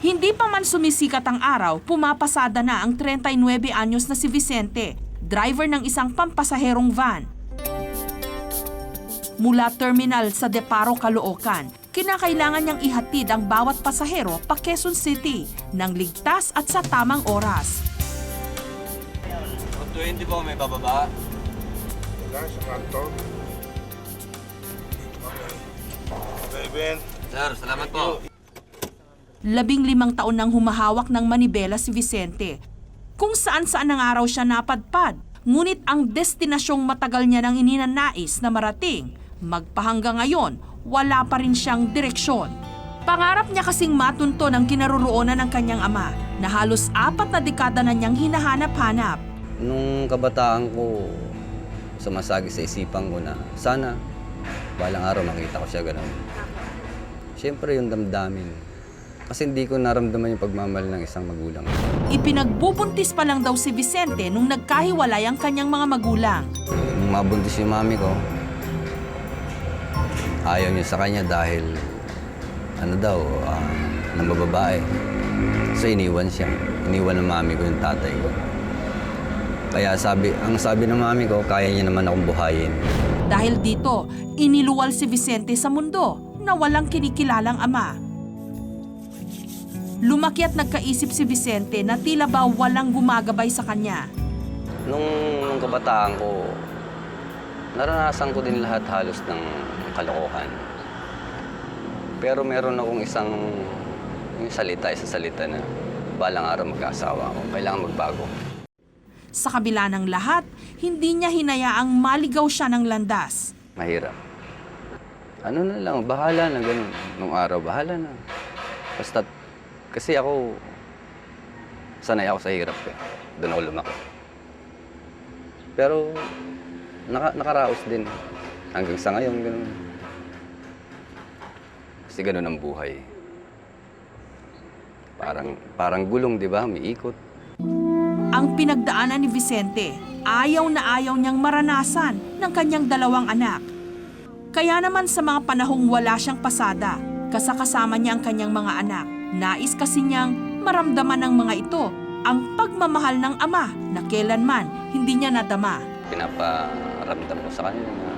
Hindi pa man sumisikat ang araw, pumapasada na ang 39 anyos na si Vicente, driver ng isang pampasaherong van. Mula terminal sa Deparo, Caloocan, kinakailangan niyang ihatid ang bawat pasahero pa Quezon City ng ligtas at sa tamang oras. 20 po, may bababa. Wala, sa kanto. Okay, Ben. Sir, salamat po. 15 taon nang humahawak ng manibela si Vicente. Kung saan-saan ng araw siya napadpad, ngunit ang destinasyong matagal niya nang ininanais na marating, magpahanggang ngayon, wala pa rin siyang direksyon. Pangarap niya kasing matunto ng kinaroroonan ng kanyang ama na halos 4 na dekada na niyang hinahanap-hanap. Nung kabataan ko, sumasagi sa isipan ko na sana balang araw makita ko siya ganun. Siyempre yung damdamin. Kasi hindi ko naramdaman yung pagmamahal ng isang magulang. Ipinagbubuntis pa lang daw si Vicente nung nagkahiwalay ang kanyang mga magulang. Nung mabuntis yung mami ko, ayaw niya sa kanya dahil nang bababae. So iniwan siya. Iniwan ng mami ko yung tatay ko. Kaya ang sabi ng mami ko, kaya niya naman akong buhayin. Dahil dito, iniluwal si Vicente sa mundo na walang kinikilalang ama. Lumaki at nagkaisip si Vicente na tila ba walang gumagabay sa kanya. Nung kabataan ko, naranasan ko din lahat halos ng kalokohan. Pero meron akong isang salita na balang araw magkaasawa ako. Kailangan magbago. Sa kabila ng lahat, hindi niya hinayaang maligaw siya ng landas. Mahirap. Ano na lang, bahala na ganun. Nung araw, bahala na. Basta, kasi ako, sanay ako sa hirap eh. Doon ako lumaki. Pero, nakaraos din. Hanggang sa ngayon, ganun. Kasi ganun ang buhay. Parang gulong, di ba? May ikot. Ang pinagdaanan ni Vicente, ayaw na ayaw niyang maranasan ng kanyang 2 anak. Kaya naman sa mga panahong wala siyang pasada, kasakasama niya ang kanyang mga anak. Nais kasi niyang maramdaman ng mga ito ang pagmamahal ng ama na kailanman hindi niya nadama. Pinaparamdam ko sa kanila na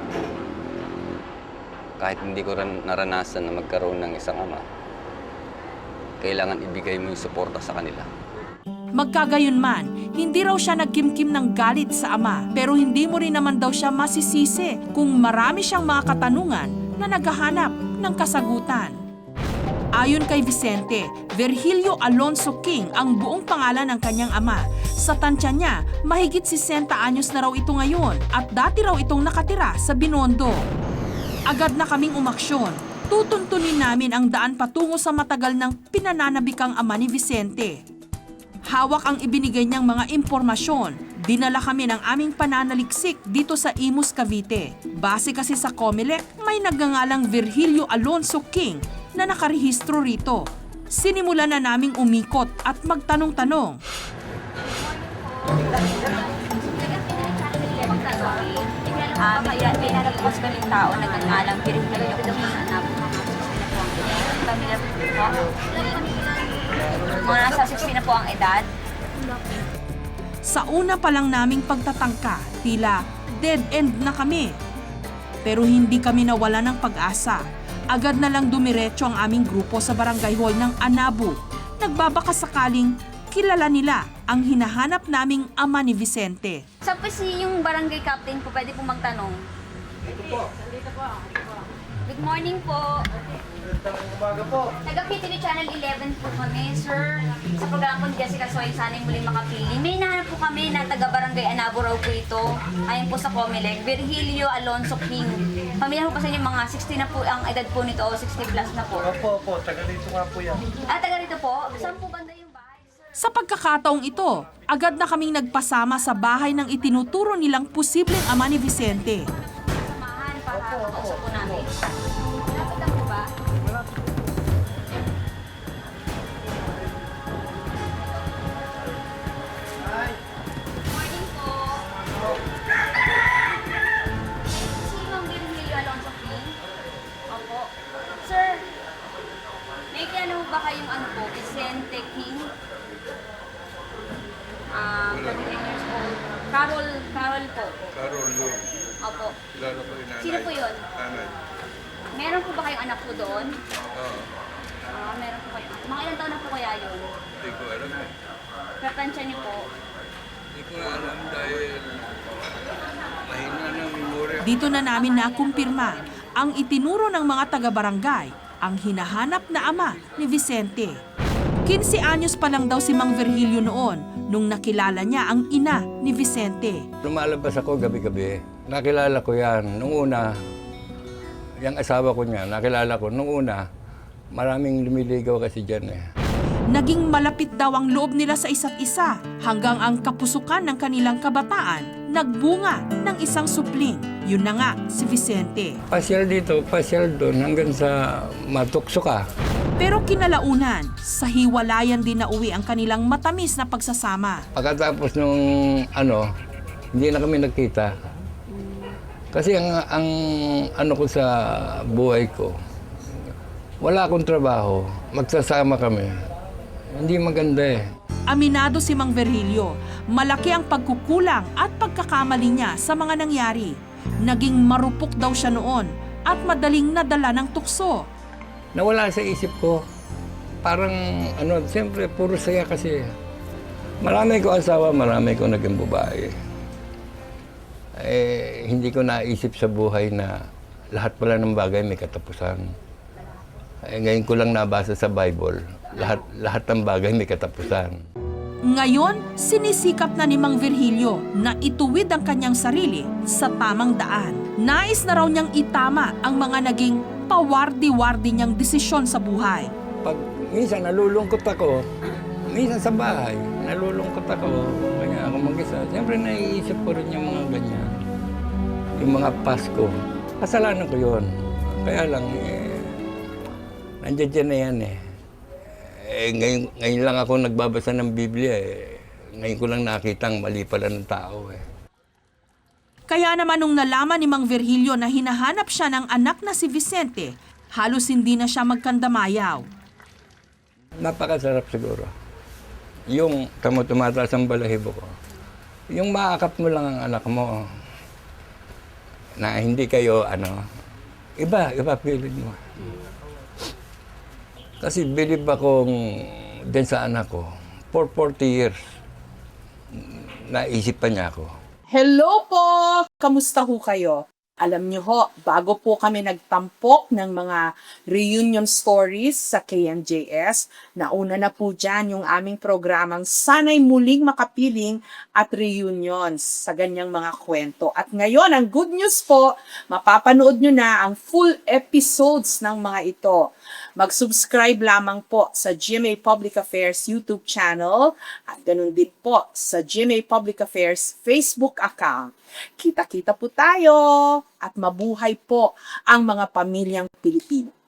kahit hindi ko naranasan na magkaroon ng isang ama, kailangan ibigay mo yung suporta sa kanila. Magkagayunman, hindi raw siya nagkimkim ng galit sa ama, pero hindi mo rin naman daw siya masisisi kung marami siyang mga katanungan na naghahanap ng kasagutan. Ayon kay Vicente, Virgilio Alonso King ang buong pangalan ng kanyang ama. Sa tansya niya, mahigit 60 anyos na raw ito ngayon at dati raw itong nakatira sa Binondo. Agad na kaming umaksyon. Tutuntunin namin ang daan patungo sa matagal ng pinananabikang ama ni Vicente. Hawak ang ibinigay niyang mga impormasyon. Dinala kami ng aming pananaliksik dito sa Imus, Cavite. Base kasi sa COMELEC, may nagngangalang Virgilio Alonso King na nakarehistro rito. Sinimulan na naming umikot at magtanong-tanong. May nalagpas kami tao na nagngalang Virgilio kung saan na pamilya po. Mga nasa 16 na po ang edad. Sa una pa lang naming pagtatangka, tila dead end na kami. Pero hindi kami nawala ng pag-asa. Agad na lang dumiretso ang aming grupo sa barangay hall ng Anabu. Nagbabaka sakaling kilala nila ang hinahanap naming ama ni Vicente. Sa po yung barangay captain po, pwede po magtanong. Ito po. Good morning po. Umaga po. Taga-PTV Channel 11 po kami, sir. Sa programa po ni Jessica Soy, sana'y muling makapili. May nahanap po kami na taga-barangay Anabo raw po ito. Ayon po sa COMELEC, Virgilio Alonso King. Pamilya po pa sa inyo, mga 60 na po ang edad po nito o 60 plus na po. Opo, taga dito nga po yan. Taga rito po? Saan po banda yung bahay, sir? Sa pagkakataong ito, agad na kaming nagpasama sa bahay ng itinuturo nilang posibleng ama ni Vicente. Samahan para makausap po namin. Lapit lang po ba? Morning po. Si Ma'am Virgilio Alonso King? Opo. Sir, may kaya ba kayong Vicente Carol po. Carol yun. Opo. Kilala ko yung nanay. Sino po yun? Nanay. Meron po ba kayong anak po doon? Oo. Meron po kayo. Mga ilang taon na po kaya yun? Hindi ko alam eh. Katansya niyo po. Hindi ko alam dahil mahina ng memorya. Dito na namin nakumpirma ang itinuro ng mga taga-barangay ang hinahanap na ama ni Vicente. 15 anyos pa lang daw si Mang Virgilio noon nung nakilala niya ang ina ni Vicente. Lumalabas ako gabi-gabi. Nakilala ko yan. Nung una, yung asawa ko niya, nakilala ko. Nung una, maraming lumiligaw kasi dyan eh. Naging malapit daw ang loob nila sa isa't isa hanggang ang kapusukan ng kanilang kabataan nagbunga ng isang supling. Yun na nga, si Vicente. Pasyal dito, pasyal doon, hanggang sa matukso ka. Pero kinalaunan, sa hiwalayan din na uwi ang kanilang matamis na pagsasama. Pagkatapos nung hindi na kami nagkita. Kasi ang ano ko sa buhay ko, wala akong trabaho, magsasama kami. Hindi maganda eh. Aminado si Mang Virgilio, malaki ang pagkukulang at pagkakamali niya sa mga nangyari. Naging marupok daw siya noon at madaling nadala ng tukso. Nawala sa isip ko, parang siyempre puro saya kasi. Marami ko asawa, marami ko naging babae. Hindi ko naisip sa buhay na lahat pala ng bagay may katapusan. Ngayon ko lang nabasa sa Bible, lahat ng bagay may katapusan. Ngayon, sinisikap na ni Mang Virgilio na ituwid ang kanyang sarili sa tamang daan. Nais na raw niyang itama ang mga naging pawardi-wardi niyang desisyon sa buhay. Pag minsan nalulungkot ako, minsan sa bahay, nalulungkot ako, kanya ako mag-isa. Siyempre naiisip ko rin yung mga ganyan. Yung mga Pasko. Kasalanan ko yun. Kaya lang, nandiyan dyan na yan eh. Ngayon lang ako nagbabasa ng Biblia eh. Ngayon ko lang nakita ang mali pala ng tao eh. Kaya naman nung nalaman ni Mang Virgilio na hinahanap siya ng anak na si Vicente, halos hindi na siya magkandamayaw. Napakasarap siguro. Yung tumataas ang balahibo ko. Yung maakap mo lang ang anak mo, na hindi kayo, iba feeling mo. Kasi believe akong din sa anak ko, for 40 years, naisip pa niya ako. Hello po! Kamusta ho kayo? Alam niyo ho, bago po kami nagtampok ng mga reunion stories sa KMJS, nauna na po dyan yung aming programang Sana'y Muling Makapiling at Reunions sa ganyang mga kwento. At ngayon, ang good news po, mapapanood nyo na ang full episodes ng mga ito. Mag-subscribe lamang po sa GMA Public Affairs YouTube channel at ganun din po sa GMA Public Affairs Facebook account. Kita-kita po tayo at mabuhay po ang mga pamilyang Pilipino.